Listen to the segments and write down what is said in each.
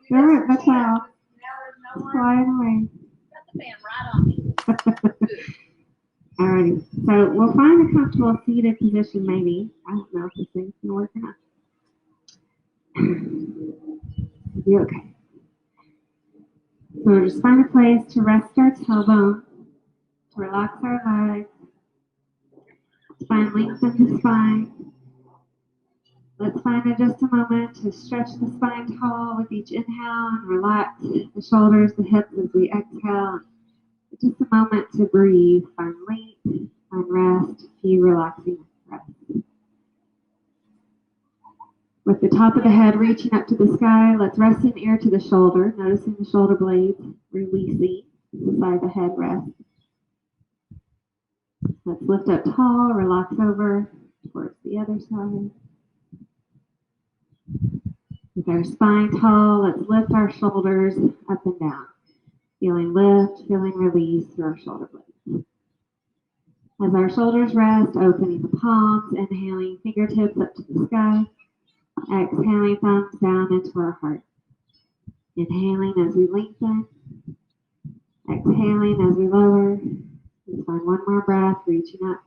Good, that's all. Slide away. Alrighty, so we'll find a comfortable seated position maybe. I don't know if this thing's gonna work or not. Be okay. So we'll just find a place to rest our tailbone, to relax our legs, lengthen the spine. Let's find in just a moment to stretch the spine tall with each inhale and relax the shoulders, the hips as we exhale. Just a moment to breathe, find length, find rest, a few relaxing breaths. With the top of the head reaching up to the sky, let's rest an ear to the shoulder, noticing the shoulder blades releasing the side of the head rest. Let's lift up tall, relax over towards the other side. With our spine tall, let's lift our shoulders up and down. Feeling lift, feeling release through our shoulder blades. As our shoulders rest, opening the palms, inhaling fingertips up to the sky. Exhaling thumbs down into our heart. Inhaling as we lengthen. Exhaling as we lower. Let's find one more breath, reaching up.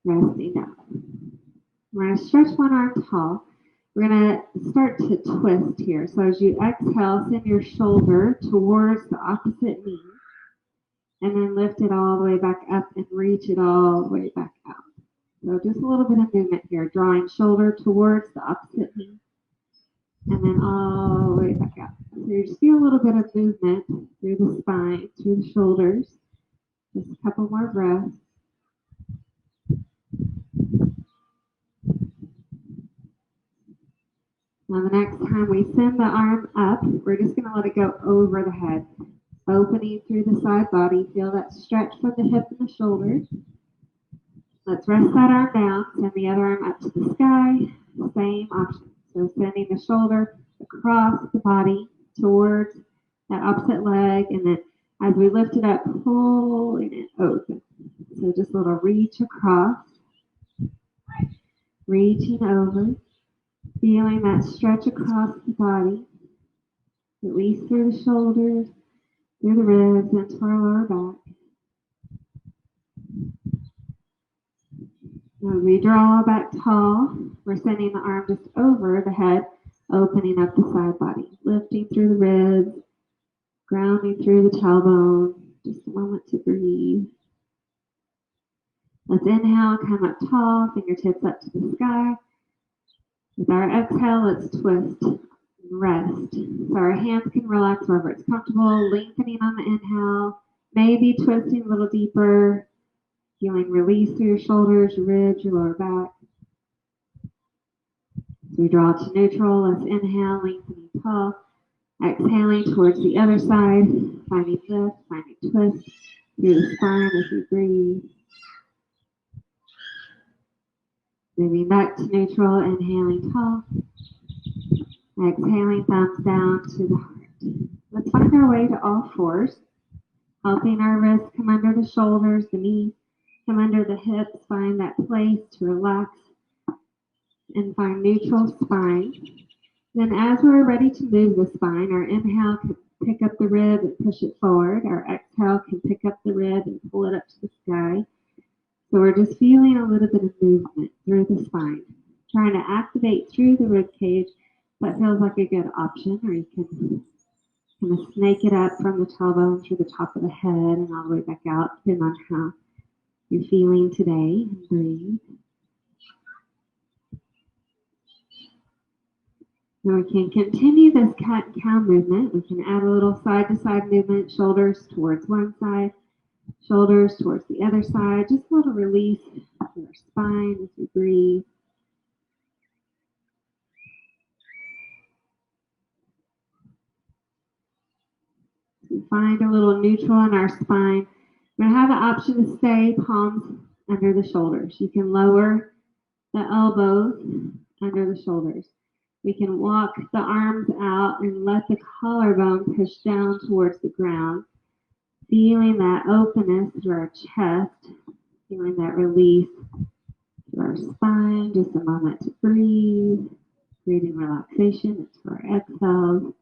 Resting down. We're going to stretch one arm tall. We're going to start to twist here. So as you exhale, send your shoulder towards the opposite knee. And then lift it all the way back up and reach it all the way back out. So just a little bit of movement here, drawing shoulder towards the opposite knee, and then all the way back out. So you just feel a little bit of movement through the spine, through the shoulders. Just a couple more breaths. Now the next time we send the arm up, we're just going to let it go over the head, opening through the side body. Feel that stretch from the hip and the shoulders. Let's rest that arm down, send the other arm up to the sky, same option. So sending the shoulder across the body towards that opposite leg, and then as we lift it up, pulling it open. So just a little reach across, reaching over, feeling that stretch across the body, release through the shoulders, through the ribs, into our lower back. When we draw back tall, we're sending the arm just over the head, opening up the side body, lifting through the ribs, grounding through the tailbone. Just a moment to breathe. Let's inhale, come up tall, fingertips up to the sky. With our exhale, let's twist and rest. So our hands can relax wherever it's comfortable, lengthening on the inhale, maybe twisting a little deeper. Feeling release through your shoulders, your ribs, your lower back. So we draw to neutral. Let's inhale, lengthening tall. Exhaling towards the other side. Finding lift, finding twist through the spine as we breathe. Moving back to neutral, inhaling tall. Exhaling, thumbs down to the heart. Let's find our way to all fours. Helping our wrists come under the shoulders, the knees. Come under the hips, find that place to relax and find neutral spine. Then as we're ready to move the spine, our inhale can pick up the rib and push it forward. Our exhale can pick up the rib and pull it up to the sky. So we're just feeling a little bit of movement through the spine. Trying to activate through the rib cage. That feels like a good option, or you can kind of snake it up from the tailbone through the top of the head and all the way back out, depending on how you're feeling today. And breathe. Now we can continue this cat and cow movement. We can add a little side-to-side movement, shoulders towards one side, shoulders towards the other side. Just a little release through our spine as we breathe. We find a little neutral in our spine. We're going to have the option to stay palms under the shoulders. You can lower the elbows under the shoulders. We can walk the arms out and let the collarbone push down towards the ground. Feeling that openness through our chest. Feeling that release through our spine. Just a moment to breathe. Breathing relaxation into our exhales.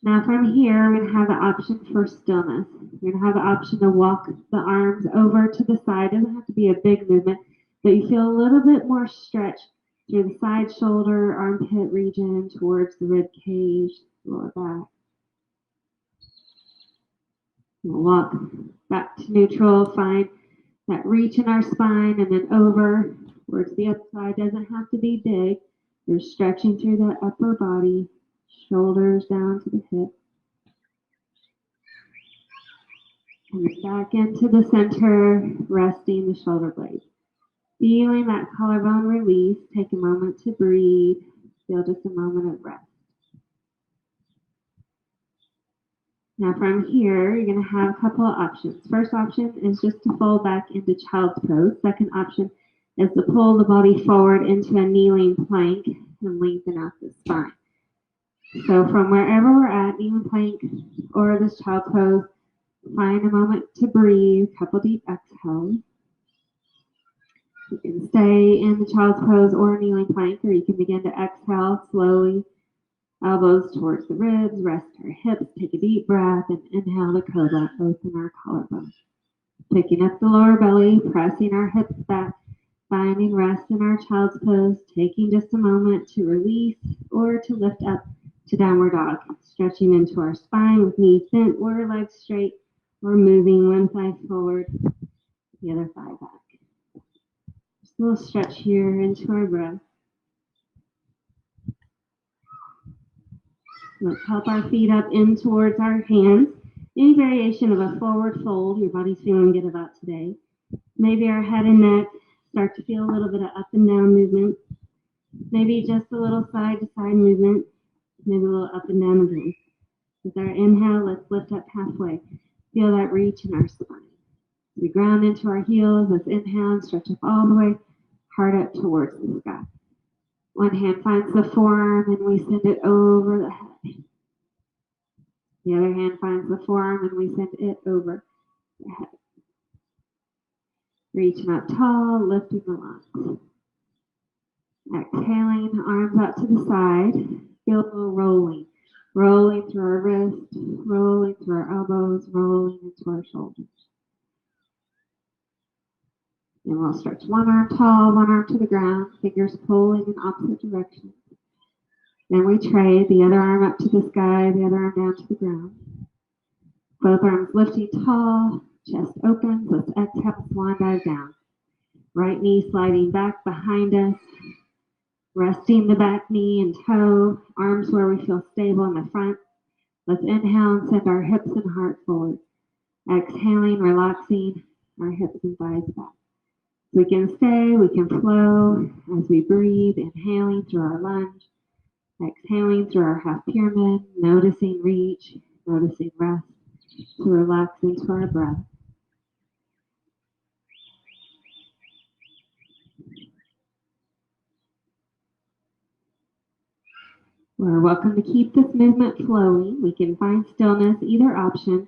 Now from here, we're going to have the option for stillness. We're going to have the option to walk the arms over to the side. It doesn't have to be a big movement, but you feel a little bit more stretch through the side shoulder, armpit region, towards the rib cage, lower back. We'll walk back to neutral, find that reach in our spine, and then over towards the other side. Doesn't have to be big. You're stretching through the upper body, shoulders down to the hip. And then back into the center, resting the shoulder blades. Feeling that collarbone release. Take a moment to breathe. Feel just a moment of rest. Now from here, you're going to have a couple of options. First option is just to fold back into child's pose. Second option is to pull the body forward into a kneeling plank and lengthen out the spine. So from wherever we're at, kneeling plank or this child's pose, find a moment to breathe, a couple deep exhales. You can stay in the child's pose or kneeling plank, or you can begin to exhale slowly. Elbows towards the ribs, rest our hips, take a deep breath, and inhale the cobra, open our collarbone. Picking up the lower belly, pressing our hips back, finding rest in our child's pose, taking just a moment to release or to lift up to downward dog, stretching into our spine with knees bent or legs straight, or moving one thigh forward, the other thigh back. Just a little stretch here into our breath. Let's help our feet up in towards our hands. Any variation of a forward fold your body's feeling good about today. Maybe our head and neck start to feel a little bit of up and down movement. Maybe just a little side to side movement. Maybe a little up and down again. With our inhale, let's lift up halfway. Feel that reach in our spine. We ground into our heels. Let's inhale and stretch up all the way, heart up towards the sky. One hand finds the forearm and we send it over the head. The other hand finds the forearm and we send it over the head. Reaching up tall, lifting the lungs. Exhaling, arms out to the side. Feel a little rolling. Rolling through our wrists, rolling through our elbows, rolling into our shoulders. And we'll stretch one arm tall, one arm to the ground, fingers pulling in opposite directions. Then we trade the other arm up to the sky, the other arm down to the ground. Both arms lifting tall, chest opens. Let's exhale, swan dive down. Right knee sliding back behind us. Resting the back knee and toe, arms where we feel stable in the front. Let's inhale and send our hips and heart forward. Exhaling, relaxing our hips and thighs back. We can stay, we can flow as we breathe, inhaling through our lunge, exhaling through our half pyramid, noticing reach, noticing rest, to relax into our breath. We're welcome to keep this movement flowing. We can find stillness, either option,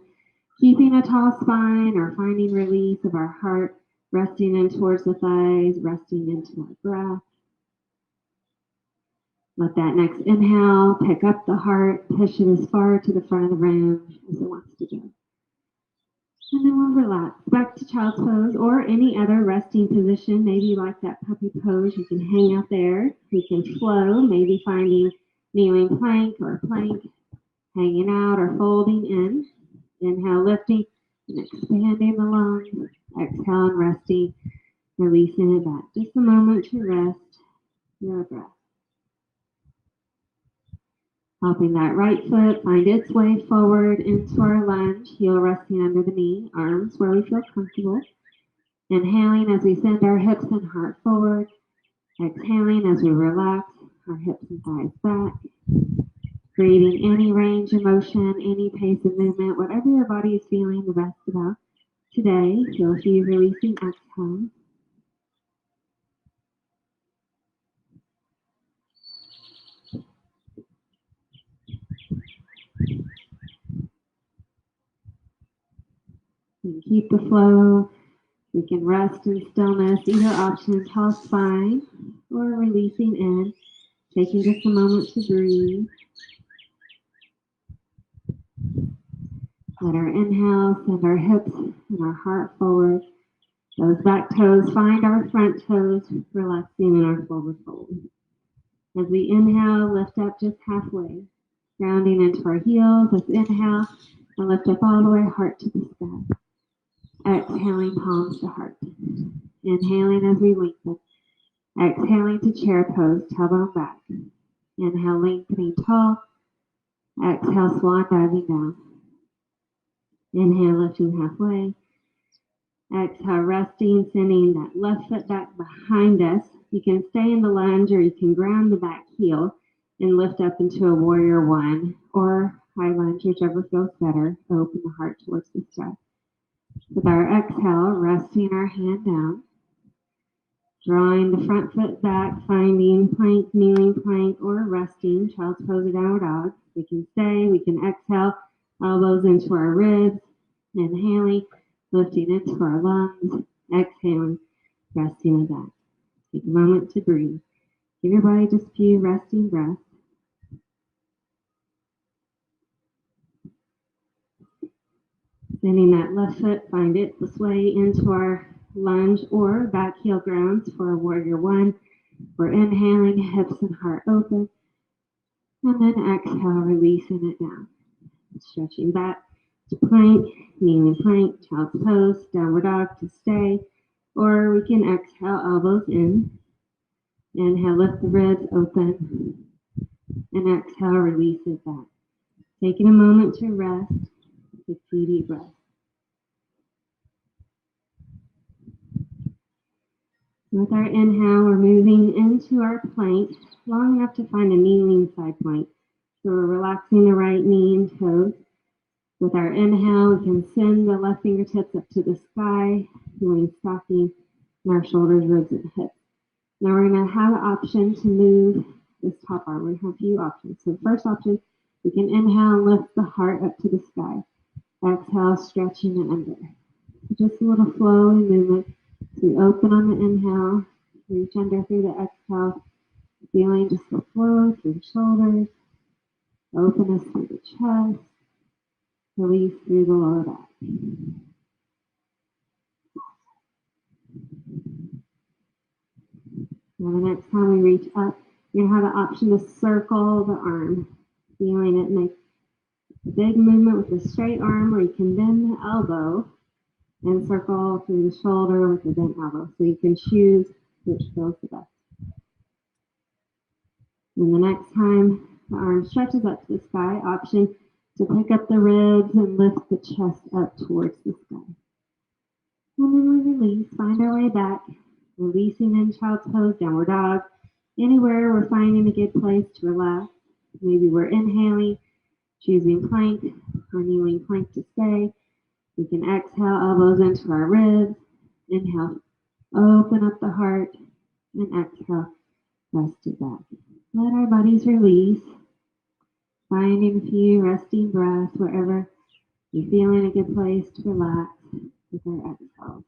keeping a tall spine or finding release of our heart, resting in towards the thighs, resting into our breath. Let that next inhale pick up the heart, push it as far to the front of the room as it wants to go. And then we'll relax back to child's pose or any other resting position. Maybe you like that puppy pose. You can hang out there. You can flow, maybe finding kneeling plank or plank, hanging out or folding in. Inhale, lifting and expanding the lungs. Exhale and resting, releasing it back. Just a moment to rest your breath. Helping that right foot find its way forward into our lunge, heel resting under the knee, arms where we feel comfortable. Inhaling as we send our hips and heart forward. Exhaling as we relax our hips and thighs back. Creating any range of motion, any pace of movement, whatever your body is feeling the best about today. Feel free releasing exhale. And keep the flow. We can rest in stillness, either option, tall spine or releasing in. Taking just a moment to breathe. Let our inhale send our hips and our heart forward. Those back toes find our front toes, relaxing in our forward fold. As we inhale, lift up just halfway, grounding into our heels. Let's inhale and lift up all the way, heart to the sky. Exhaling, palms to heart. Inhaling as we lengthen. Exhaling to chair pose, tailbone back. Inhale, lengthening tall. Exhale, swan diving down. Inhale, lifting halfway. Exhale, resting, sending that left foot back behind us. You can stay in the lunge or you can ground the back heel and lift up into a warrior one or high lunge, whichever feels better. Open the heart towards the sky. With our exhale, resting our hand down. Drawing the front foot back, finding plank, kneeling plank, or resting, child's pose or downward dog. We can stay, we can exhale, elbows into our ribs, inhaling, lifting into our lungs, exhaling, resting back. Take a moment to breathe. Give your body just a few resting breaths. Sending that left foot, find it this way into our lunge or back heel grounds for a warrior one. We're inhaling, hips and heart open. And then exhale, releasing it down. Stretching back to plank, kneeling plank, child's pose, downward dog to stay. Or we can exhale, elbows in. Inhale, lift the ribs open. And exhale, release it back. Taking a moment to rest. Take a few deep breaths. With our inhale, we're moving into our plank, long enough to find a kneeling side plank. So we're relaxing the right knee and toes. With our inhale, we can send the left fingertips up to the sky, feeling stocking in our shoulders, ribs, and hips. Now we're going to have an option to move this top arm. We have a few options. So the first option, we can inhale and lift the heart up to the sky. Exhale, stretching it under. So just a little flow and movement. So we open on the inhale, reach under through the exhale, feeling just the flow through the shoulders, openness through the chest, release through the lower back. Now the next time we reach up, you're going to have the option to circle the arm, feeling it make a big movement with the straight arm, or you can bend the elbow and circle through the shoulder with the bent elbow. So you can choose which feels the best. And the next time the arm stretches up to the sky, option to pick up the ribs and lift the chest up towards the sky. And then we release, find our way back, releasing in child's pose, downward dog. Anywhere we're finding a good place to relax. Maybe we're inhaling, choosing plank or kneeling plank to stay. We can exhale, elbows into our ribs. Inhale, open up the heart, and exhale, rest it back. Let our bodies release, finding a few resting breaths wherever you're feeling a good place to relax with our exhale.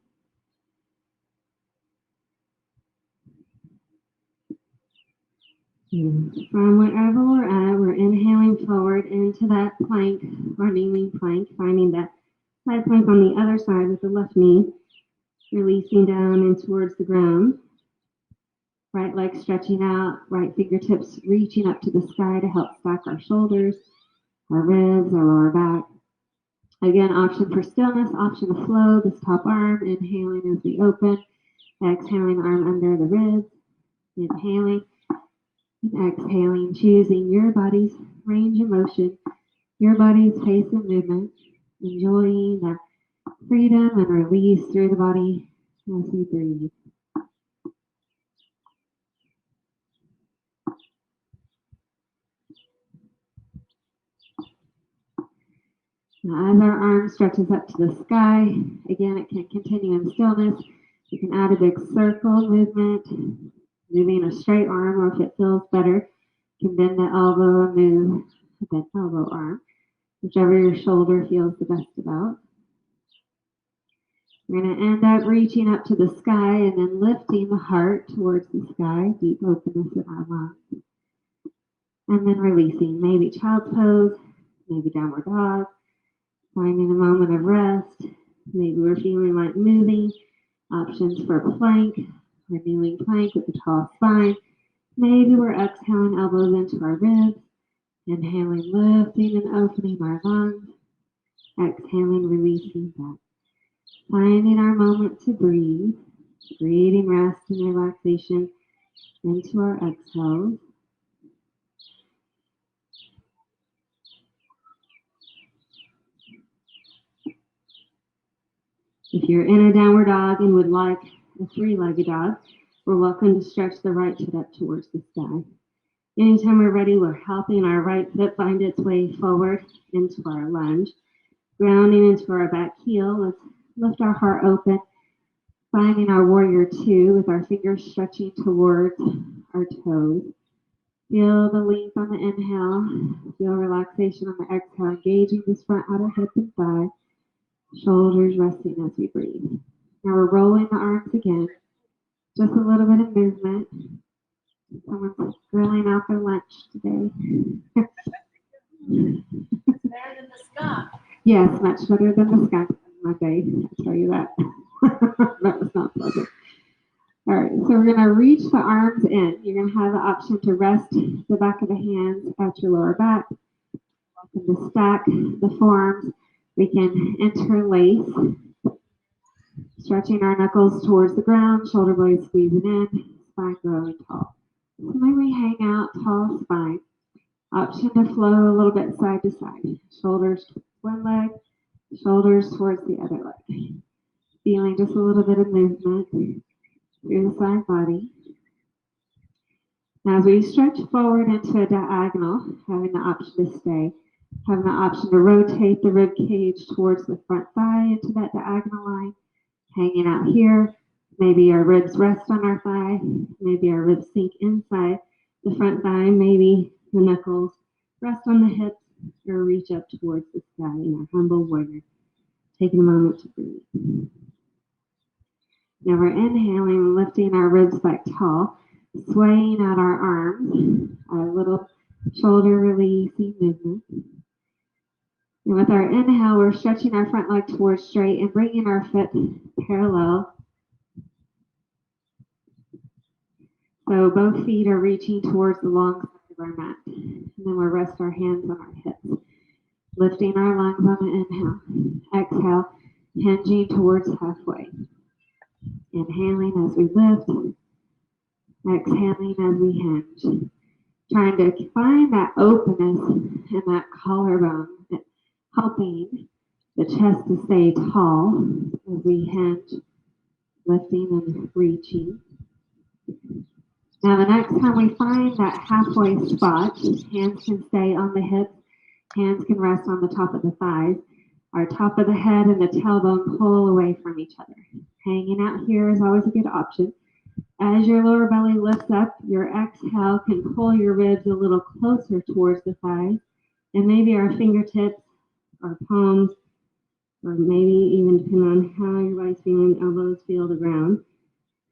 From wherever we're at, we're inhaling forward into that plank or kneeling plank, finding that side plank on the other side with the left knee, releasing down and towards the ground. Right leg stretching out, right fingertips reaching up to the sky to help stack our shoulders, our ribs, our lower back. Again, option for stillness, option to flow, this top arm, inhaling as we open, exhaling, arm under the ribs, inhaling, and exhaling, choosing your body's range of motion, your body's pace of movement, enjoying that freedom and release through the body as we breathe. Now, as our arm stretches up to the sky, again, it can continue in stillness. You can add a big circle movement, moving a straight arm, or if it feels better, you can bend the elbow and move the bent elbow arm, whichever your shoulder feels the best about. We're going to end up reaching up to the sky and then lifting the heart towards the sky, deep openness in our lungs. and then releasing. Maybe child's pose, maybe downward dog, finding a moment of rest. Maybe we're feeling like moving. Options for plank, or kneeling plank with a tall spine. Maybe we're exhaling elbows into our ribs, inhaling, lifting and opening our lungs, exhaling, releasing back. Finding our moment to breathe, creating rest and relaxation into our exhales. If you're in a downward dog and would like a three-legged dog, we're welcome to stretch the right foot up towards the sky. Anytime we're ready, we're helping our right foot find its way forward into our lunge, grounding into our back heel. Let's lift our heart open, finding our warrior two with our fingers stretching towards our toes. Feel the length on the inhale, feel relaxation on the exhale, engaging this front outer hip and thigh, shoulders resting as we breathe. Now we're rolling the arms again, just a little bit of movement. Someone's grilling out their lunch today. Better than the skunk. Yes, much better than the skunk on Monday, I'll tell you that. That was not pleasant. All right, so we're going to reach the arms in. You're going to have the option to rest the back of the hands at your lower back. And to stack the forearms, we can interlace, stretching our knuckles towards the ground, shoulder blades squeezing in, spine growing tall. So then we hang out, tall spine. Option to flow a little bit side to side. Shoulders towards one leg, shoulders towards the other leg. Feeling just a little bit of movement through the side body. Now as we stretch forward into a diagonal, having the option to stay, having the option to rotate the rib cage towards the front thigh into that diagonal line, hanging out here. Maybe our ribs rest on our thigh, maybe our ribs sink inside the front thigh, maybe the knuckles rest on the hips or reach up towards the sky in our humble warrior. Taking a moment to breathe. Now we're inhaling and lifting our ribs back tall, swaying out our arms, our little shoulder releasing movement. And with our inhale, we're stretching our front leg towards straight and bringing our foot parallel. So both feet are reaching towards the long side of our mat. And then we'll rest our hands on our hips, lifting our lungs on the inhale. Exhale, hinging towards halfway. Inhaling as we lift, exhaling as we hinge. Trying to find that openness in that collarbone, helping the chest to stay tall as we hinge, lifting and reaching. Now the next time we find that halfway spot, hands can stay on the hips, hands can rest on the top of the thighs. Our top of the head and the tailbone pull away from each other. Hanging out here is always a good option. As your lower belly lifts up, your exhale can pull your ribs a little closer towards the thighs, and maybe our fingertips, our palms, or maybe even depending on how your body's feeling, elbows feel the ground.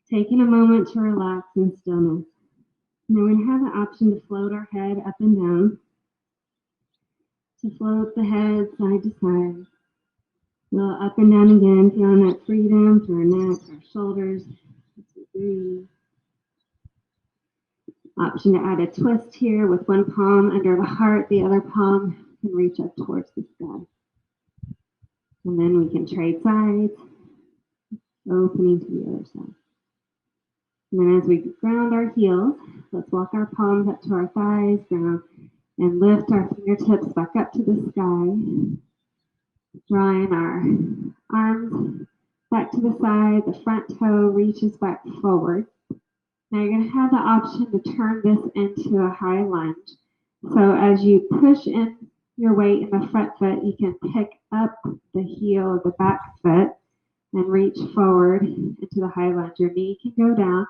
Taking a moment to relax in stillness. Now we have the option to float our head up and down, to float the head side to side. Feel up and down again, feeling that freedom through our neck, our shoulders. Breathe. Option to add a twist here with one palm under the heart, the other palm can reach up towards the sky. And then we can trade sides, opening to the other side. And then as we ground our heels, let's walk our palms up to our thighs, ground, and lift our fingertips back up to the sky. Drawing our arms back to the side, the front toe reaches back forward. Now you're going to have the option to turn this into a high lunge. So as you push in your weight in the front foot, you can pick up the heel of the back foot and reach forward into the high lunge. Your knee can go down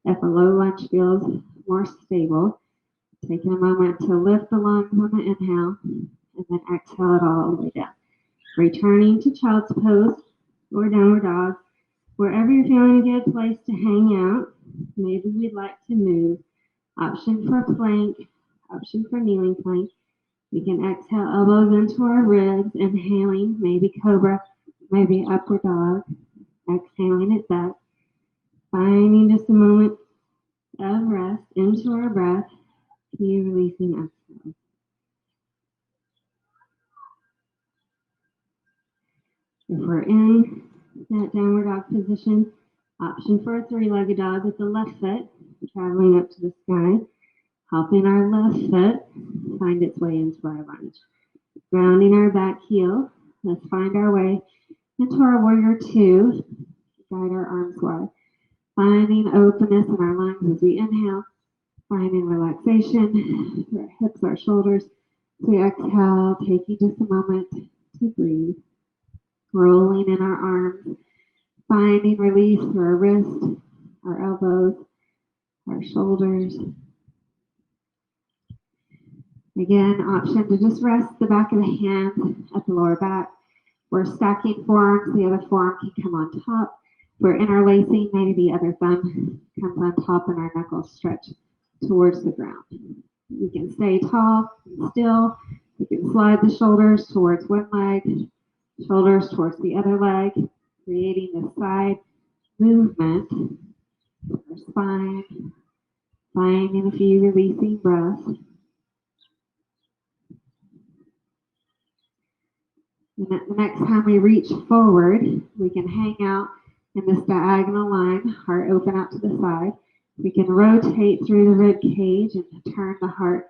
if a low lunge feels more stable. Taking a moment to lift the lungs on the inhale and then exhale it all the way down. Returning to child's pose or downward dog. Wherever you're feeling a good place to hang out, maybe we'd like to move. Option for plank, Option for kneeling plank. We can exhale, elbows into our ribs, inhaling, maybe cobra, maybe upward dog, exhaling it back, finding just a moment of rest into our breath, keep releasing exhale. If we're in that downward dog position, option for a three-legged dog with the left foot traveling up to the sky, helping our left foot find its way into our lunge. Grounding our back heel, let's find our way into our warrior two, guide our arms wide. Finding openness in our lungs as we inhale, finding relaxation through our hips, our shoulders. As we exhale, taking just a moment to breathe. Rolling in our arms, finding release through our wrists, our elbows, our shoulders. Again, option to just rest the back of the hands at the lower back. We're stacking forearms, the other forearm can come on top. We're interlacing, maybe the other thumb comes on top and our knuckles stretch towards the ground. You can stay tall and still. You can slide the shoulders towards one leg, shoulders towards the other leg, creating the side movement of our spine, finding a few releasing breaths. And the next time we reach forward, we can hang out in this diagonal line, heart open out to the side. We can rotate through the rib cage and turn the heart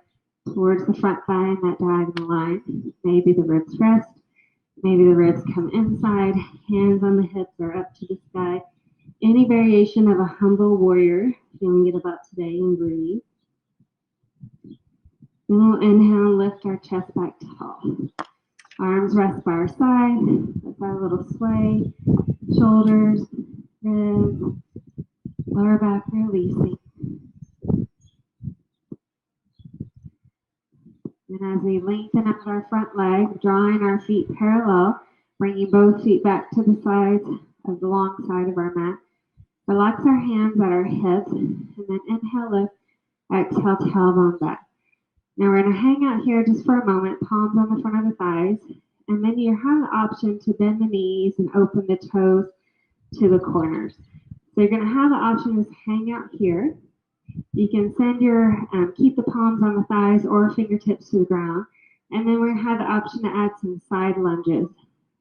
towards the front thigh in that diagonal line. Maybe the ribs rest. Maybe the ribs come inside, hands on the hips or up to the sky. Any variation of a humble warrior, feeling good about today, and breathe. Then we'll inhale and lift our chest back tall. Arms rest by our side. Let's have a little sway. Shoulders, ribs, lower back releasing. And as we lengthen out our front leg, drawing our feet parallel, bringing both feet back to the sides of the long side of our mat. Relax our hands at our hips, and then inhale, lift, exhale, tailbone back. Now we're going to hang out here just for a moment, palms on the front of the thighs, and then you have the option to bend the knees and open the toes to the corners. So you're going to have the option to hang out here. You can send your, keep the palms on the thighs or fingertips to the ground. And then we're going to have the option to add some side lunges,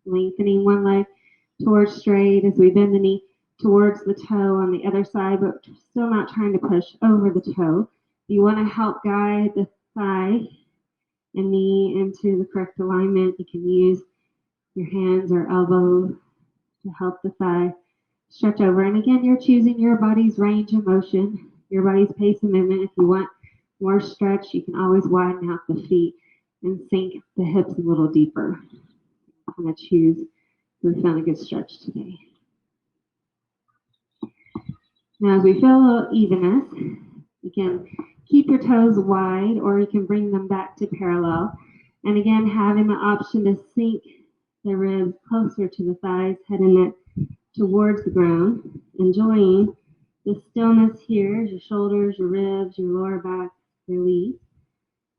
lengthening one leg towards straight as we bend the knee towards the toe on the other side, but still not trying to push over the toe. You want to help guide the thigh and knee into the correct alignment. You can use your hands or elbows to help the thigh stretch over. And again, you're choosing your body's range of motion, your body's pace of movement. If you want more stretch, you can always widen out the feet and sink the hips a little deeper. I'm going to choose if we found a good stretch today. Now, as we feel a little evenness, you can keep your toes wide or you can bring them back to parallel. And again, having the option to sink the ribs closer to the thighs, head and neck towards the ground. Enjoying the stillness here as your shoulders, your ribs, your lower back release.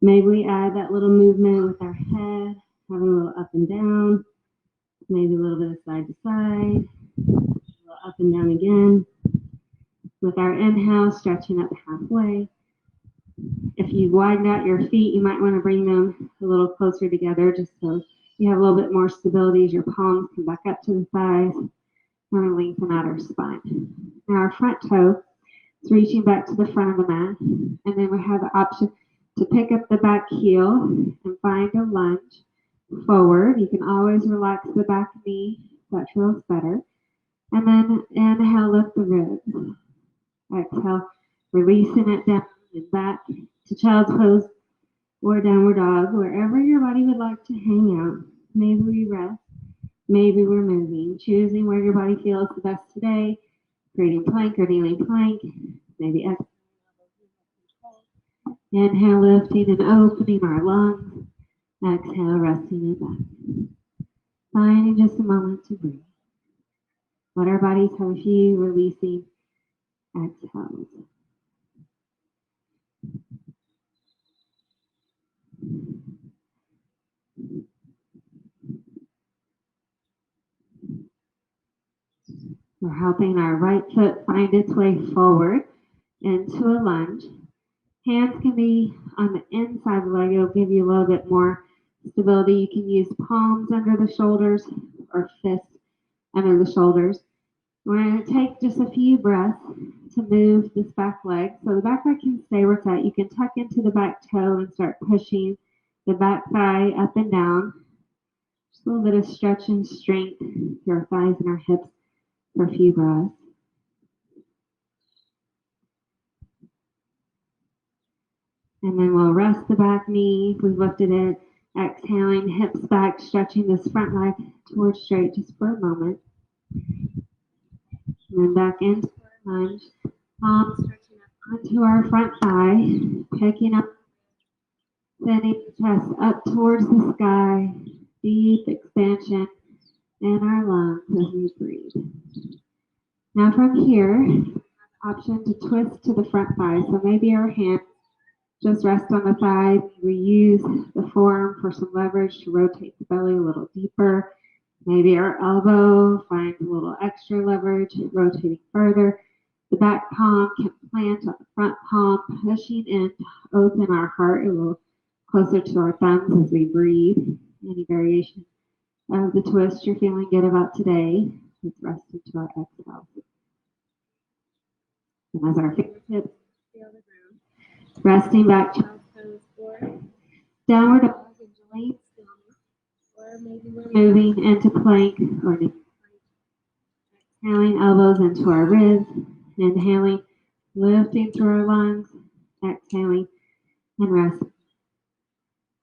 Maybe we add that little movement with our head, having a little up and down, maybe a little bit of side to side, a little up and down again. With our inhale, stretching up halfway. If you widen out your feet, you might want to bring them a little closer together just so you have a little bit more stability as your palms come back up to the thighs and lengthen out our spine. Now our front toe is reaching back to the front of the mat, and then we have the option to pick up the back heel and find a lunge forward. You can always relax the back knee if that feels better. And then inhale, lift the ribs. Exhale, releasing it down and back to child's pose or downward dog, wherever your body would like to hang out. Maybe we rest, maybe we're moving, choosing where your body feels the best today, creating plank or kneeling plank, maybe exhale, inhale, lifting and opening our lungs, exhale, resting it back. Finding just a moment to breathe. Let our bodies have a few releasing exhales. We're helping our right foot find its way forward into a lunge. Hands can be on the inside of the leg. It'll give you a little bit more stability. You can use palms under the shoulders or fists under the shoulders. We're going to take just a few breaths to move this back leg. So the back leg can stay where it's at. You can tuck into the back toe and start pushing the back thigh up and down. Just a little bit of stretch and strength through our thighs and our hips for a few breaths. And then we'll rest the back knee if we've lifted it. Exhaling, hips back, stretching this front leg towards straight just for a moment. And then back into our lunge. Palms stretching up onto our front thigh, picking up, sending the chest up towards the sky. Deep expansion in our lungs as we breathe. Now from here, option to twist to the front thigh. So maybe our hands just rest on the thigh. We use the forearm for some leverage to rotate the belly a little deeper. Maybe our elbow finds a little extra leverage, rotating further. The back palm can plant on the front palm, pushing in to open our heart a little closer to our thumbs as we breathe. Any variation of the twist you're feeling good about today, let's rest into our exhale. And as our fingertips feel the ground, resting back, child's pose or downward dog, enjoying stillness, or maybe we're moving into plank or knee. Exhaling, elbows into our ribs, inhaling, lifting through our lungs, exhaling, and resting.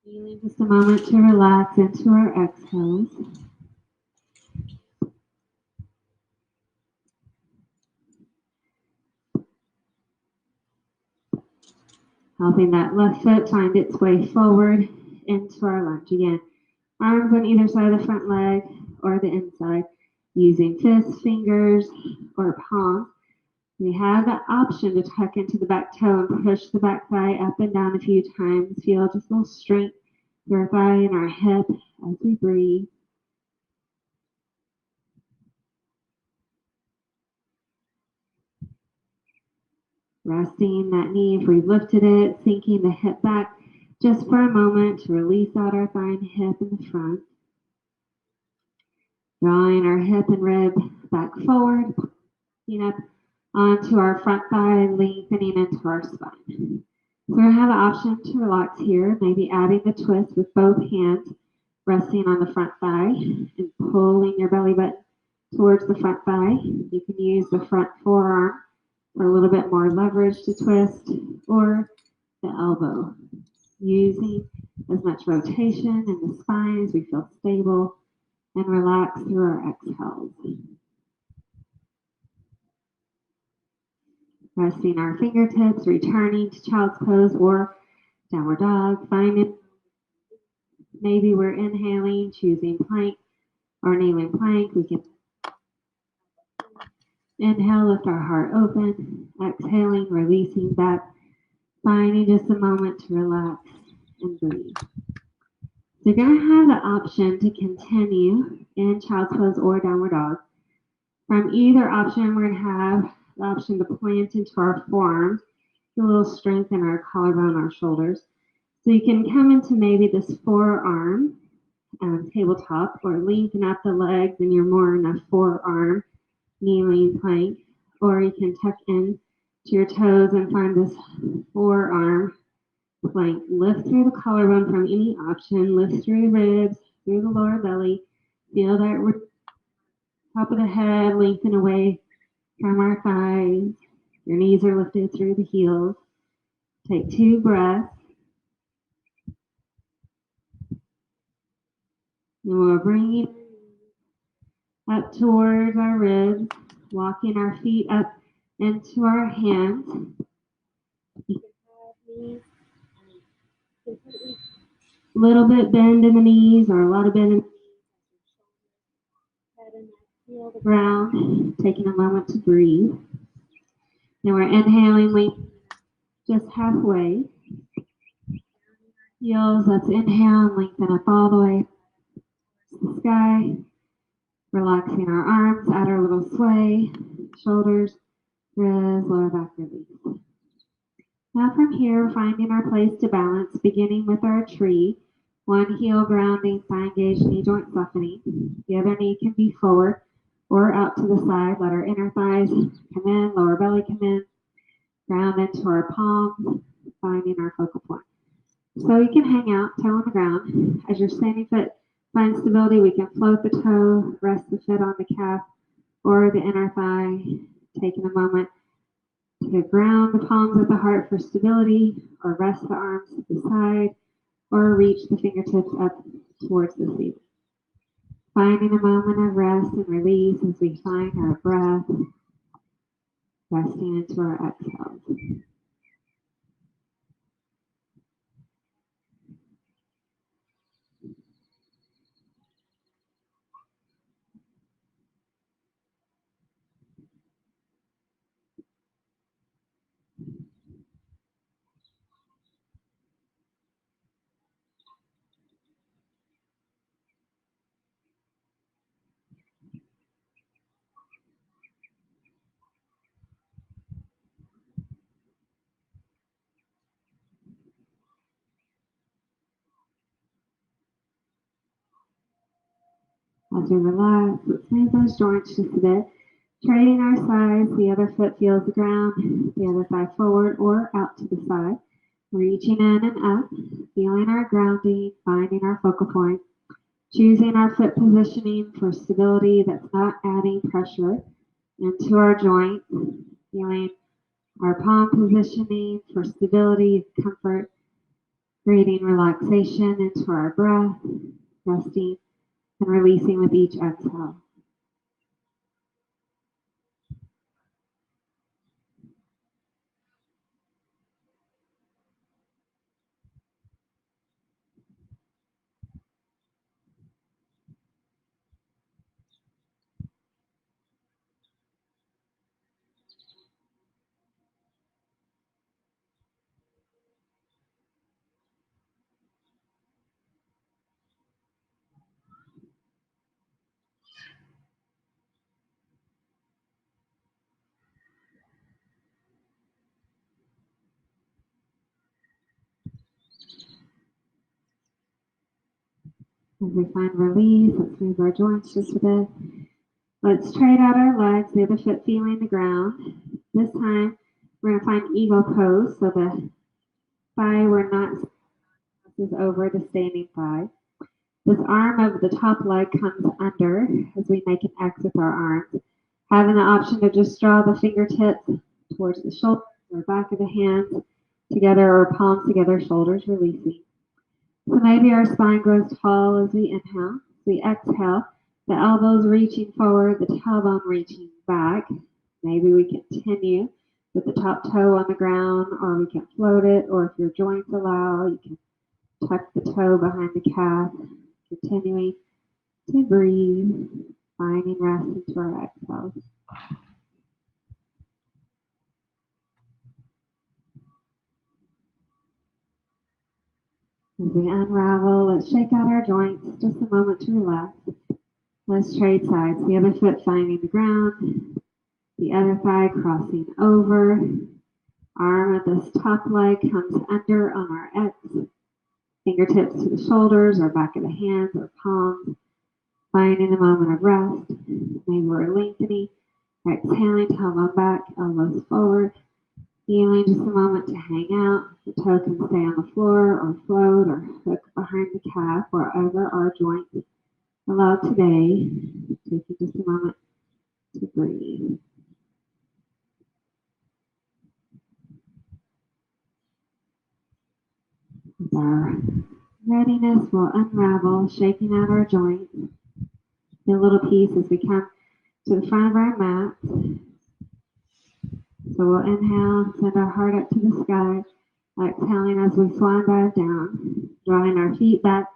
Feeling just a moment to relax into our exhales. Helping that left foot find its way forward into our lunge. Again, arms on either side of the front leg or the inside, using fists, fingers, or palms. We have the option to tuck into the back toe and push the back thigh up and down a few times. Feel just a little strength through our thigh and our hip as we breathe. Resting that knee if we've lifted it, sinking the hip back just for a moment to release out our thigh and hip in the front. Drawing our hip and rib back forward, picking up onto our front thigh, lengthening into our spine. We're going to have the option to relax here, maybe adding the twist with both hands, resting on the front thigh and pulling your belly button towards the front thigh. You can use the front forearm for a little bit more leverage to twist, or the elbow, using as much rotation in the spine as we feel stable and relax through our exhales. Resting our fingertips, returning to child's pose or downward dog. Finding maybe we're inhaling, choosing plank or kneeling plank. We can inhale, lift our heart open. Exhaling, releasing back. Finding just a moment to relax and breathe. So you're going to have the option to continue in child's pose or downward dog. From either option, we're going to have the option to plant into our forearms, a little strength in our collarbone, our shoulders. So you can come into maybe this forearm tabletop, or lengthen out the legs and you're more in a forearm kneeling plank, or you can tuck in to your toes and find this forearm plank. Lift through the collarbone from any option, lift through the ribs, through the lower belly. Feel that top of the head lengthen away from our thighs. Your knees are lifted through the heels. Take 2 breaths. And we're bringing up towards our ribs, walking our feet up into our hands. You can have knees completely a little bit bend in the knees, or a lot of bend in the knees. Head and neck feel the ground. Taking a moment to breathe. Then we're inhaling, lengthening just halfway. heels. Let's inhale and lengthen up all the way to the sky. Relaxing our arms, add our little sway, shoulders, wrists, lower back release. Now from here, finding our place to balance, beginning with our tree. One heel grounding, thigh engaged, knee joint softening. The other knee can be forward or out to the side. Let our inner thighs come in, lower belly come in. Ground into our palms, finding our focal point. So you can hang out, toe on the ground. As your standing foot finds stability, we can float the toe, rest the foot on the calf or the inner thigh, taking a moment to ground the palms at the heart for stability, or rest the arms to the side, or reach the fingertips up towards the ceiling. Finding a moment of rest and release as we find our breath, resting into our exhales. As we relax, let's move those joints just a bit. Trading our sides, the other foot feels the ground, the other thigh forward or out to the side. Reaching in and up, feeling our grounding, finding our focal point. Choosing our foot positioning for stability that's not adding pressure into our joints. Feeling our palm positioning for stability and comfort. Creating relaxation into our breath, resting and releasing with each exhale. As we find release, let's move our joints just a bit. Let's trade out our legs, the other foot feeling the ground. This time, we're going to find eagle pose, so the thigh we're not is over the standing thigh. This arm of the top leg comes under as we make an X with our arms. Having the option to just draw the fingertips towards the shoulders or back of the hands together or palms together, shoulders releasing. So maybe our spine grows tall as we inhale. As we exhale, the elbows reaching forward, the tailbone reaching back. Maybe we continue with the top toe on the ground, or we can float it, or if your joints allow, you can tuck the toe behind the calf, continuing to breathe, finding rest into our exhales. As we unravel, let's shake out our joints, just a moment to relax. Let's trade sides, the other foot finding the ground, the other thigh crossing over, arm of this top leg comes under on our X, fingertips to the shoulders or back of the hands or palms, finding a moment of rest. Maybe we're lengthening, exhaling, tailbone back, elbows forward, feeling just a moment to hang out. The toe can stay on the floor or float or hook behind the calf, wherever our joints allow today. Taking just a moment to breathe. With our readiness, we'll unravel, shaking out our joints. A little piece as we come to the front of our mat. So we'll inhale, send our heart up to the sky. Exhaling as we swan dive down, drawing our feet back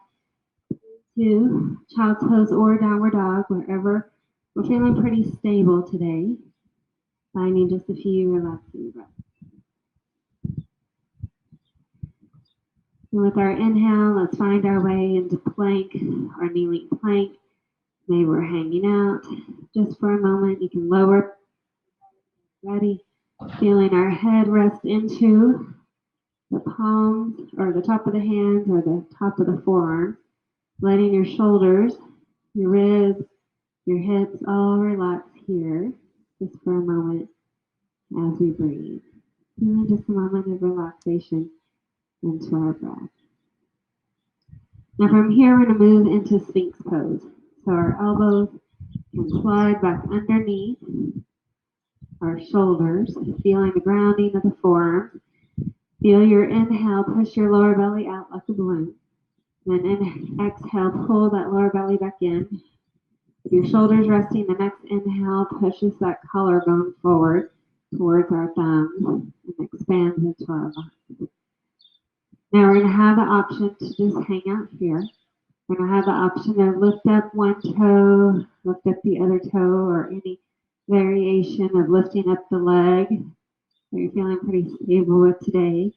to child's pose or downward dog, wherever we're feeling pretty stable today. Finding just a few relaxing breaths. And with our inhale, let's find our way into plank or kneeling plank. Maybe we're hanging out just for a moment. You can lower, ready, feeling our head rest into the palms or the top of the hands or the top of the forearms, letting your shoulders, your ribs, your hips all relax here just for a moment as we breathe. Feeling just a moment of relaxation into our breath. Now from here, we're going to move into Sphinx Pose. So our elbows can slide back underneath our shoulders, feeling the grounding of the forearms. Feel your inhale, push your lower belly out like a balloon. Then exhale, pull that lower belly back in. With your shoulders resting, the next inhale pushes that collarbone forward towards our thumbs and expands into our lunge. Now we're going to have the option to just hang out here. We're going to have the option to lift up one toe, lift up the other toe, or any variation of lifting up the leg that you're feeling pretty stable with today.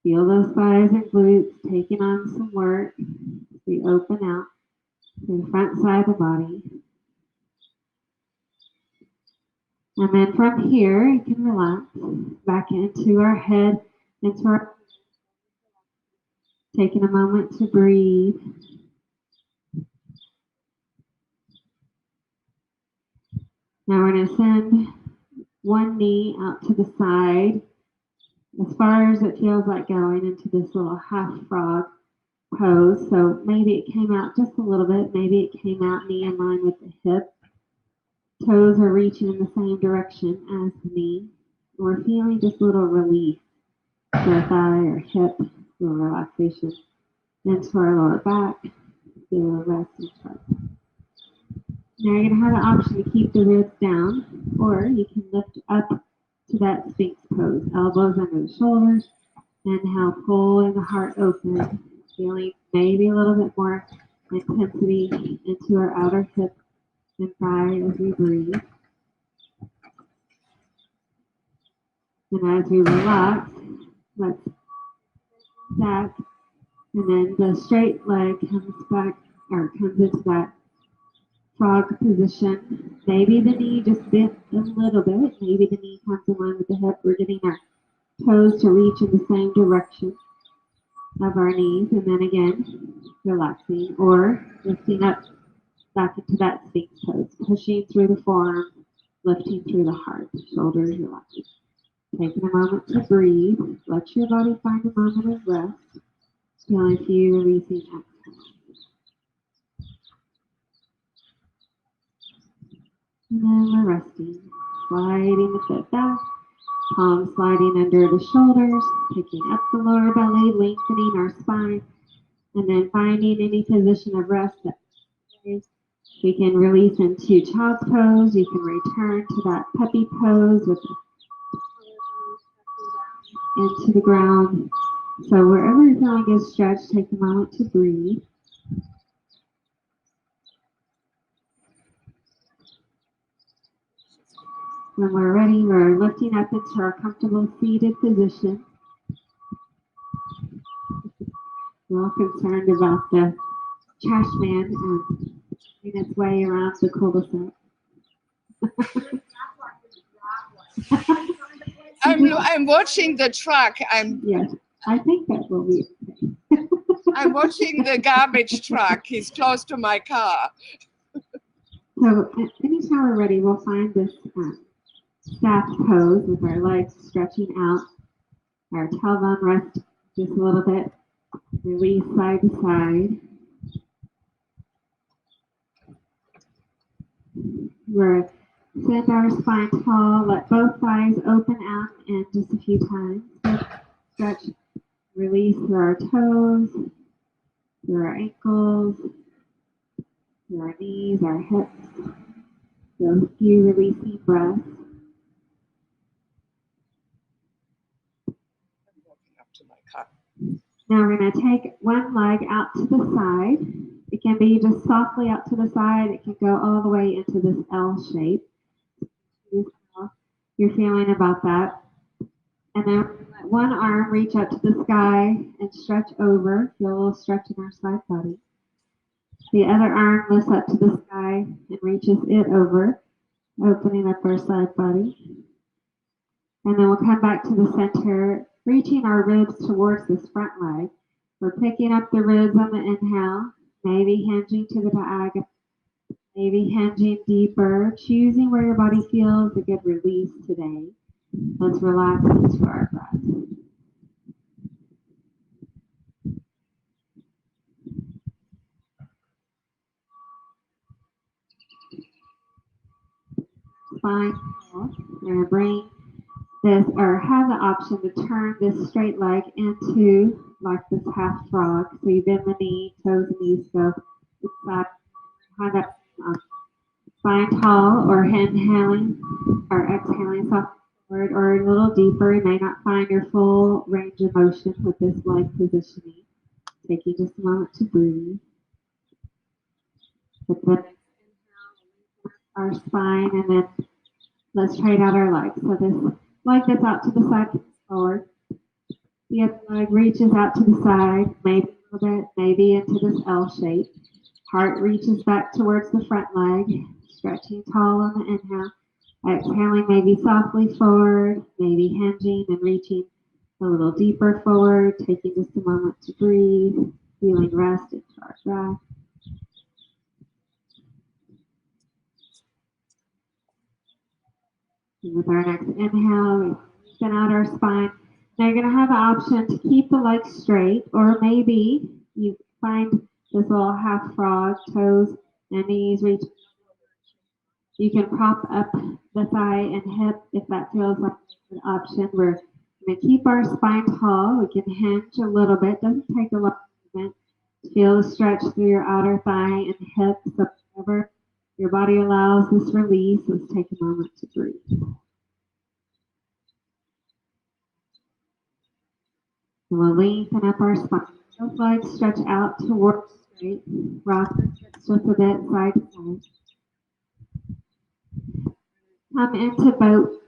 Feel those thighs and glutes taking on some work as we open out to the front side of the body. And then from here, you can relax back into our head, into our taking a moment to breathe. Now we're going to send one knee out to the side as far as it feels like going into this little half frog pose. So maybe it came out just a little bit. Maybe it came out knee in line with the hip. Toes are reaching in the same direction as the knee. We're feeling just a little relief to our thigh or hip, a little relaxation into our lower back. Feel a rest into our back. Now you're going to have the option to keep the ribs down, or you can lift up to that Sphinx Pose. Elbows under the shoulders. Inhale, pulling the heart open, feeling maybe a little bit more intensity into our outer hip and thigh as we breathe. And as we relax, let's back, and then the straight leg comes back, or comes into that frog position. Maybe the knee just bent a little bit. Maybe the knee comes in line with the hip. We're getting our toes to reach in the same direction of our knees. And then again, relaxing or lifting up back into that Sphinx Pose. Pushing through the forearms, lifting through the heart. Shoulders relaxing. Taking a moment to breathe. Let your body find a moment of rest. Feeling a few releasing exhales. And then we're resting, sliding the foot back, palms sliding under the shoulders, picking up the lower belly, lengthening our spine, and then finding any position of rest that we can release into child's pose. You can return to that puppy pose with the into the ground. So wherever you're feeling is stretched, take a moment to breathe. When we're ready, we're lifting up into our comfortable seated position. We're all concerned about the trash man making its way around the cul-de-sac. I'm watching the truck. Yes, I think that will be okay. I'm watching the garbage truck. He's close to my car. So anytime we're ready, we'll find this staff pose with our legs stretching out, our tailbone rest just a little bit, release side to side. We're send our spine tall, let both thighs open out and just a few times. Stretch, release through our toes, through our ankles, through our knees, our hips. So a few releasing breaths. Now we're going to take one leg out to the side. It can be just softly out to the side. It can go all the way into this L shape. You're feeling about that. And then one arm, reach up to the sky and stretch over. Feel a little stretch in our side body. The other arm lifts up to the sky and reaches it over, opening up our side body. And then we'll come back to the center, reaching our ribs towards this front leg. We're picking up the ribs on the inhale, maybe hinging to the diagonal, maybe hinging deeper, choosing where your body feels a good release today. Let's relax into our breath. Spine tall. We're going to bring this, or have the option to turn this straight leg into like this half frog. So you bend the knee, toes and knees go inside. Have that spine tall, or inhaling or exhaling soft forward, or a little deeper. You may not find your full range of motion with this leg positioning. Taking just a moment to breathe. But then our spine, and then let's trade out our legs. So this leg that's out to the side comes forward. The other leg reaches out to the side, maybe a little bit, maybe into this L shape. Heart reaches back towards the front leg, stretching tall on the inhale. Exhaling maybe softly forward, maybe hinging and reaching a little deeper forward, taking just a moment to breathe, feeling rest into our breath. And with our next inhale, we lengthen out our spine. Now you're going to have the option to keep the legs straight, or maybe you find this little half frog, toes and knees reach. You can prop up the thigh and hip if that feels like an option. We're going to keep our spine tall. We can hinge a little bit. Doesn't take a lot of movement. Feel the stretch through your outer thigh and hip. So whenever your body allows this release, let's take a moment to breathe. And we'll lengthen up our spine. Both legs stretch out towards straight. Rock the hips just a bit side to side. Come into boat.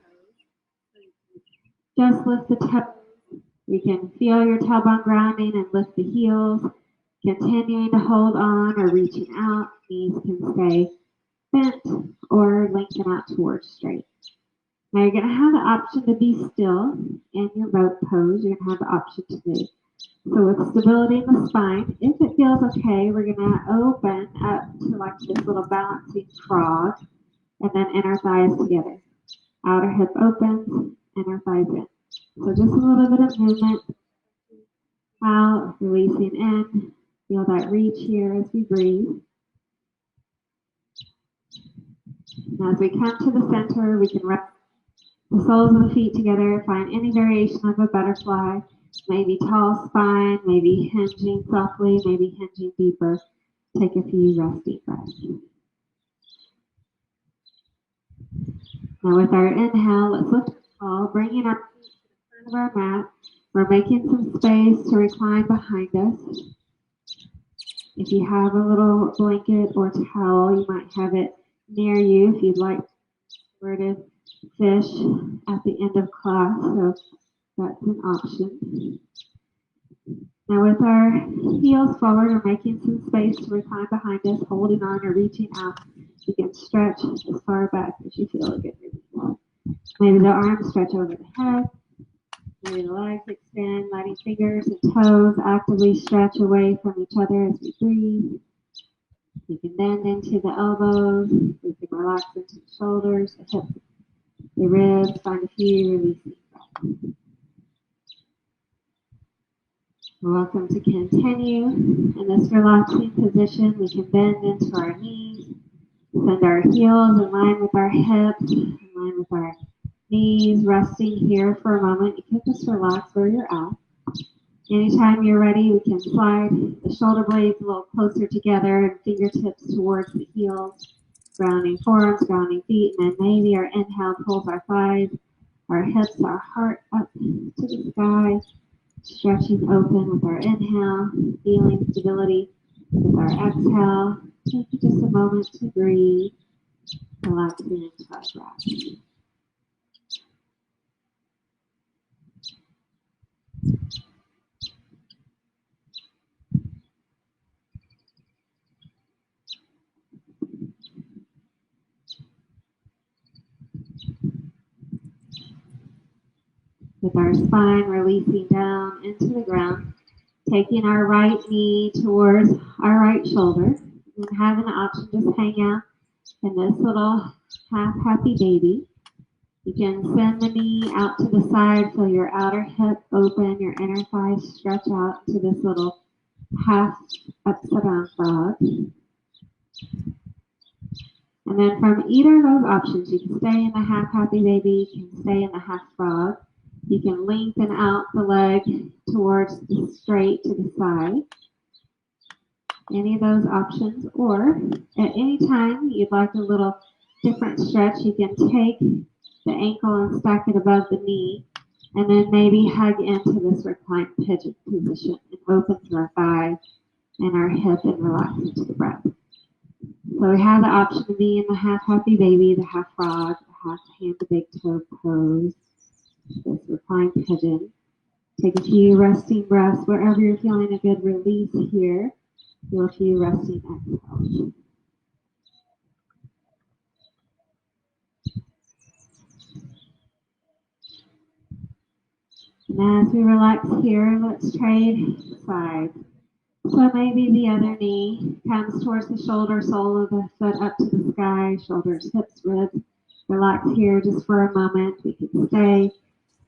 Just lift the toes. You can feel your tailbone grounding and lift the heels. Continuing to hold on or reaching out. Knees can stay bent or lengthen out towards straight. Now you're going to have the option to be still in your boat pose. You're going to have the option to move. So with stability in the spine, if it feels okay, we're going to open up to like this little balancing frog, and then inner thighs together. Outer hip opens, inner thighs in. So just a little bit of movement. Out, releasing in. Feel that reach here as we breathe. Now as we come to the center, we can rest the soles of the feet together. Find any variation of a butterfly. Maybe tall spine, maybe hinging softly, maybe hinging deeper. Take a few resting breaths. Now with our inhale, let's lift tall, bringing our feet to the front of our mat. We're making some space to recline behind us. If you have a little blanket or towel, you might have it near you if you'd like restorative fish at the end of class, so that's an option. Now with our heels forward, we're making some space to recline behind us, holding on or reaching out. You can stretch as far back as you feel a good release. Maybe the arms stretch over the head. Maybe the legs extend, letting fingers and toes actively stretch away from each other as we breathe. You can bend into the elbows. You can relax into the shoulders, the hips, the ribs. Find a few releasing breaths. Welcome to continue. In this relaxing position, we can bend into our knees, send our heels in line with our hips, in line with our knees, resting here for a moment. You can just relax where you're at. Anytime you're ready, we can slide the shoulder blades a little closer together and fingertips towards the heels, grounding forearms, grounding feet, and then maybe our inhale pulls our thighs, our hips, our heart up to the sky. Stretching open with our inhale, feeling stability with our exhale. Take just a moment to breathe, relaxing into our breath. with our spine releasing down into the ground, taking our right knee towards our right shoulder, and having the option to just hang out in this little half happy baby. You can send the knee out to the side, feel your outer hip open, your inner thighs stretch out to this little half upside down frog. And then from either of those options, you can stay in the half happy baby, you can stay in the half frog. You can lengthen out the leg towards the straight to the side. Any of those options, or at any time you'd like a little different stretch, you can take the ankle and stack it above the knee, and then maybe hug into this reclined pigeon position and open through our thigh and our hip and relax into the breath. So we have the option to be in the half happy baby, the half frog, the half hand to big toe pose, this reclined pigeon. Take a few resting breaths wherever you're feeling a good release here. Do a few resting exhales. And as we relax here, let's trade sides. So maybe the other knee comes towards the shoulder, sole of the foot up to the sky, shoulders, hips, ribs. Relax here just for a moment. We can stay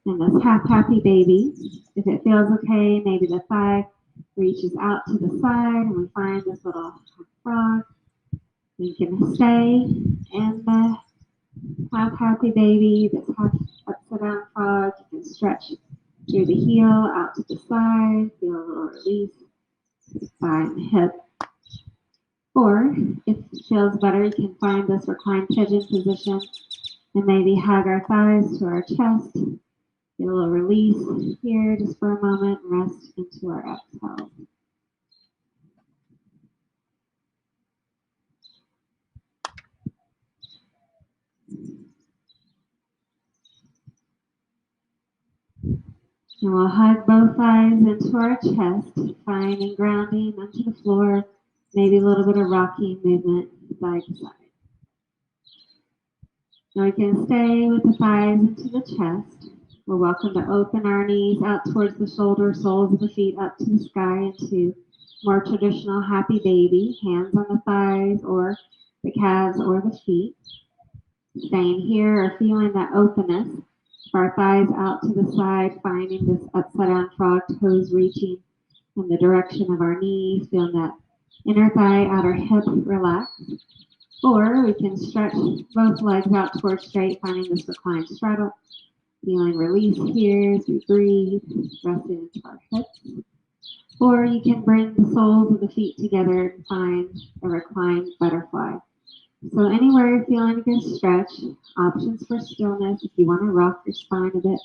in this half happy baby. If it feels okay, maybe the thigh reaches out to the side and we find this little frog. We can stay in the half happy baby, this half upside down frog. You can stretch through the heel out to the side, feel a little release to the thigh and hip. Or if it feels better, you can find this reclined pigeon position and maybe hug our thighs to our chest. Get a little release here just for a moment, rest into our exhale. And we'll hug both thighs into our chest, finding grounding onto the floor, maybe a little bit of rocking movement side to side. Now we can stay with the thighs into the chest. We're welcome to open our knees out towards the shoulder, soles of the feet up to the sky into more traditional happy baby, hands on the thighs or the calves or the feet. Staying here or feeling that openness. Our thighs out to the side, finding this upside down frog, toes reaching in the direction of our knees, feeling that inner thigh, outer hip relax. Or we can stretch both legs out towards straight, finding this reclined straddle. Feeling release here as we breathe, resting into our hips. Or you can bring the soles of the feet together and find a reclined butterfly. So anywhere you're feeling a good stretch, options for stillness. If you want to rock your spine a bit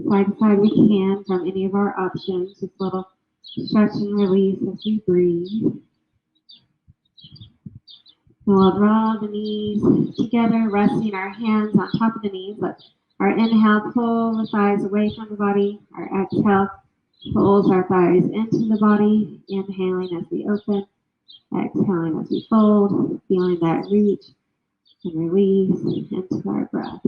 side to side, we can from any of our options. Just a little stretch and release as we breathe. And we'll draw the knees together, resting our hands on top of the knees. Let our inhale pull the thighs away from the body. Our exhale pulls our thighs into the body. Inhaling as we open. Exhaling as we fold, feeling that reach and release into our breath.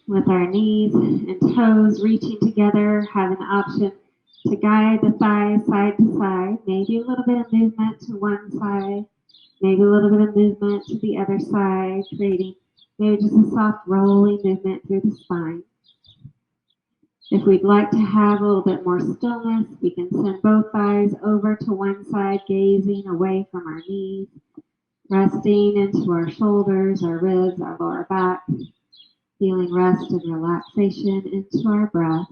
With our knees and toes reaching together, having the option to guide the thighs side to side, maybe a little bit of movement to one side, maybe a little bit of movement to the other side, creating maybe just a soft rolling movement through the spine. If we'd like to have a little bit more stillness, we can send both thighs over to one side, gazing away from our knees, resting into our shoulders, our ribs, our lower back, feeling rest and relaxation into our breath,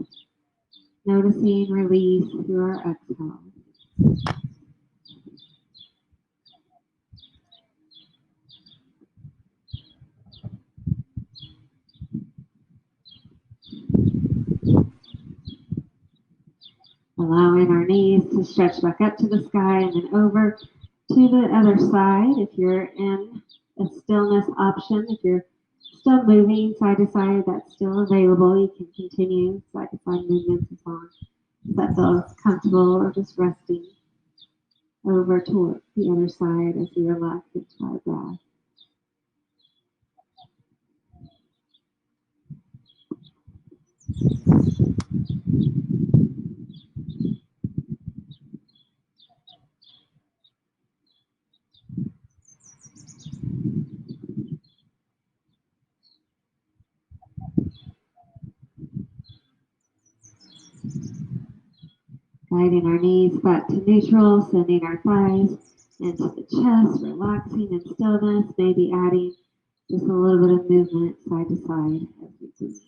noticing release through our exhale. Allowing our knees to stretch back up to the sky and then over to the other side. If you're in a stillness option, if you're still moving side to side, that's still available. You can continue side to side movements as long That feels comfortable, or just resting over to the other side as we relax into our breath. Guiding our knees back to neutral, sending our thighs into the chest, relaxing in stillness, maybe adding just a little bit of movement side to side as we breathe.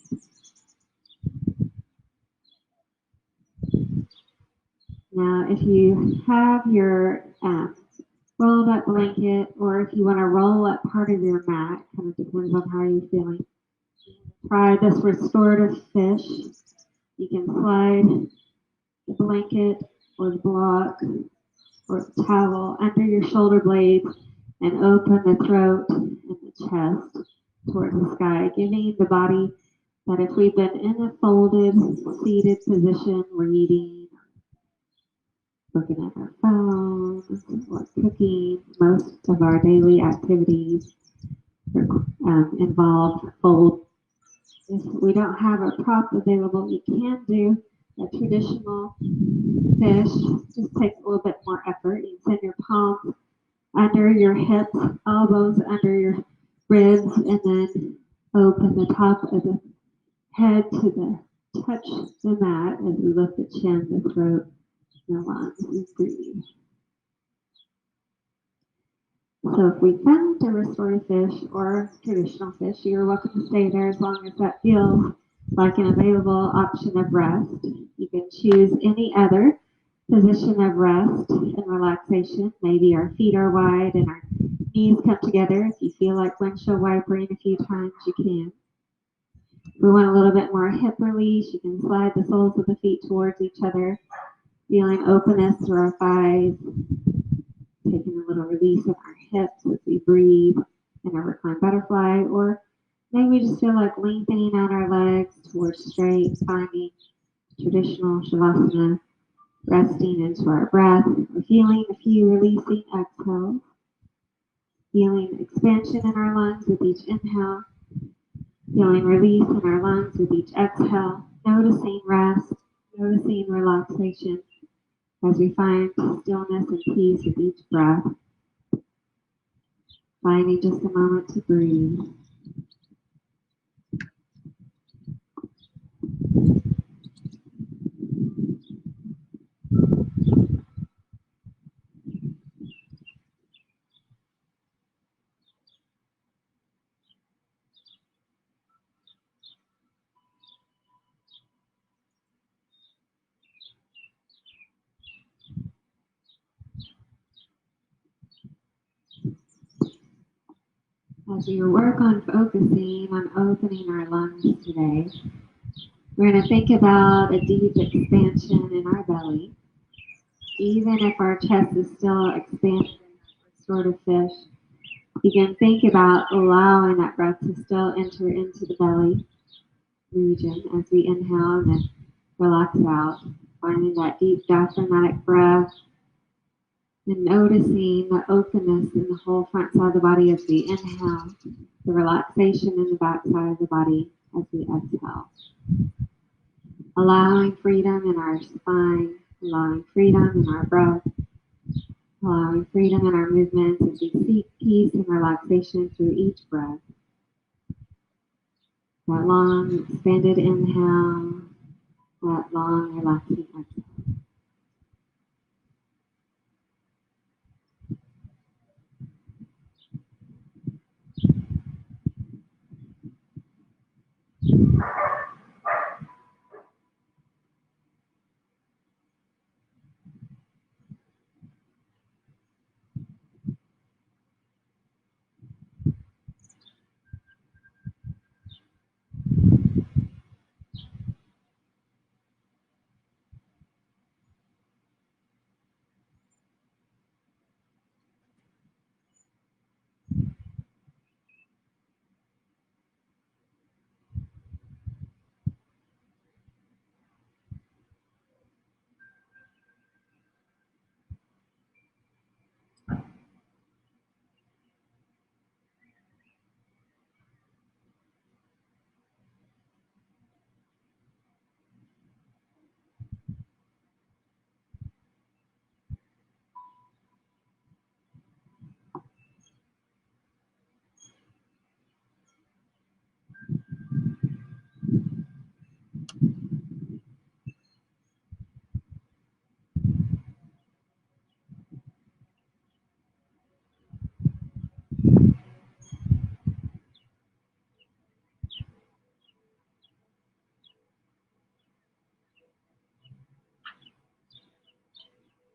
Now, if you have your rolled up blanket, or if you want to roll up part of your mat, kind of depends on how you're feeling. Try this restorative fish. You can slide the blanket or the block or the towel under your shoulder blades and open the throat and the chest towards the sky, giving the body that if we've been in a folded, seated position, reading, looking at our phones, or cooking, most of our daily activities involve fold. If we don't have a prop available, you can do a traditional fish. Just takes a little bit more effort. You can send your palms under your hips, elbows under your ribs, and then open the top of the head to the touch the mat as we lift the chin, the throat, and the lungs, and breathe. So if we found a restorative fish or traditional fish, you're welcome to stay there as long as that feels like an available option of rest. You can choose any other position of rest and relaxation. Maybe our feet are wide and our knees come together. If you feel like windshield wipering a few times, you can. If we want a little bit more hip release, you can slide the soles of the feet towards each other, feeling openness through our thighs, taking a little release in our hips as we breathe in a reclined butterfly, or maybe we just feel like lengthening out our legs towards straight, finding traditional shavasana, resting into our breath. We're feeling a few releasing exhales, feeling expansion in our lungs with each inhale, feeling release in our lungs with each exhale, noticing rest, noticing relaxation as we find stillness and peace with each breath. Finding just a moment to breathe. As we work on focusing on opening our lungs today, we're going to think about a deep expansion in our belly. Even if our chest is still expanded in that restorative fish, you can think about allowing that breath to still enter into the belly region as we inhale and then relax out, finding that deep diaphragmatic breath and noticing the openness in the whole front side of the body as we inhale, the relaxation in the back side of the body as we exhale. Allowing freedom in our spine, allowing freedom in our breath, allowing freedom in our movements as we seek peace and relaxation through each breath. That long, expanded inhale, that long, relaxing exhale.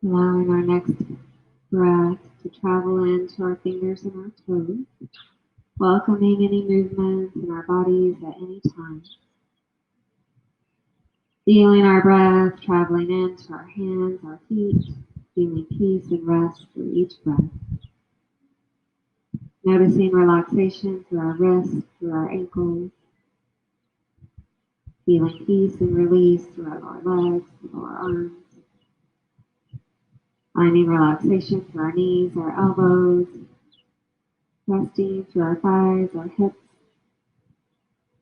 Allowing our next breath to travel into our fingers and our toes. Welcoming any movements in our bodies at any time. Feeling our breath traveling into our hands, our feet, feeling peace and rest through each breath. Noticing relaxation through our wrists, through our ankles. Feeling peace and release through our legs, through our arms. Finding relaxation through our knees, our elbows. Resting through our thighs, our hips.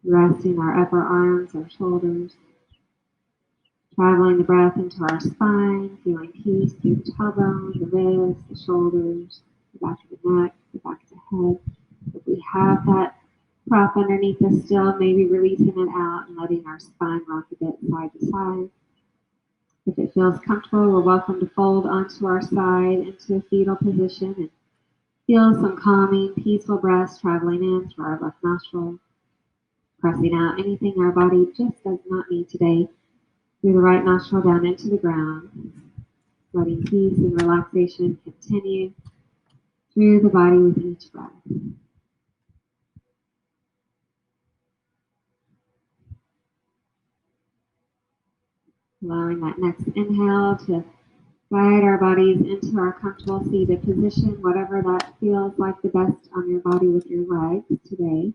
Resting our upper arms, our shoulders. Traveling the breath into our spine, feeling peace through the tailbone, the ribs, the shoulders, the back of the neck, the back of the head. If we have that prop underneath us still, maybe releasing it out and letting our spine rock a bit side to side. If it feels comfortable, we're welcome to fold onto our side into a fetal position and feel some calming, peaceful breaths traveling in through our left nostril, pressing out anything our body just does not need today through the right nostril down into the ground, letting peace and relaxation continue through the body with each breath. Allowing that next inhale to guide our bodies into our comfortable seated position, whatever that feels like the best on your body with your legs today.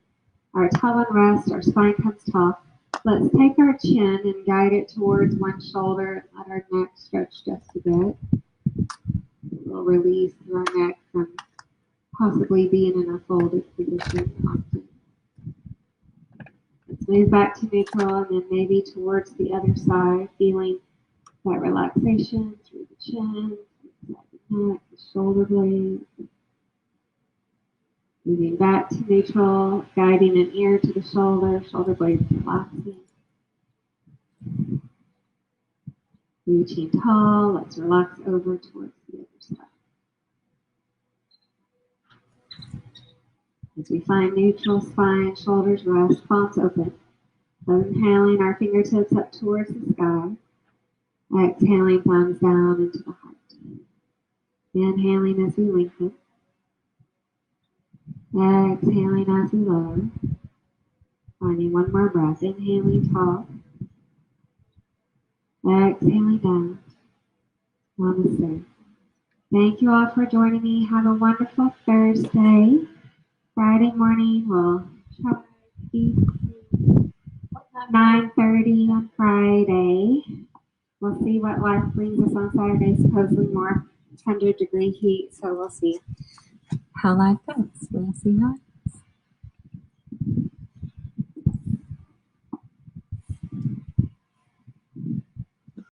Our tailbone rests, our spine comes tall. Let's take our chin and guide it towards one shoulder and let our neck stretch just a bit. We'll release through our neck from possibly being in a folded position often. Let's move back to neutral and then maybe towards the other side, feeling that relaxation through the chin, the neck, the shoulder blades. Moving back to neutral, guiding an ear to the shoulder blades relaxing. Reaching tall, let's relax over towards the other side. As we find neutral spine, shoulders rest, palms open. Inhaling our fingertips up towards the sky. Exhaling, thumbs down into the heart. Inhaling as we lengthen. Exhaling as we lower. Finding one more breath. Inhaling tall. Exhaling down. Namaste. Thank you all for joining me. Have a wonderful Thursday. Friday morning we'll try to be 9:30 on Friday. We'll see what life brings us on Saturday. Supposedly more 100-degree heat, so we'll see how life goes. We'll see how it goes.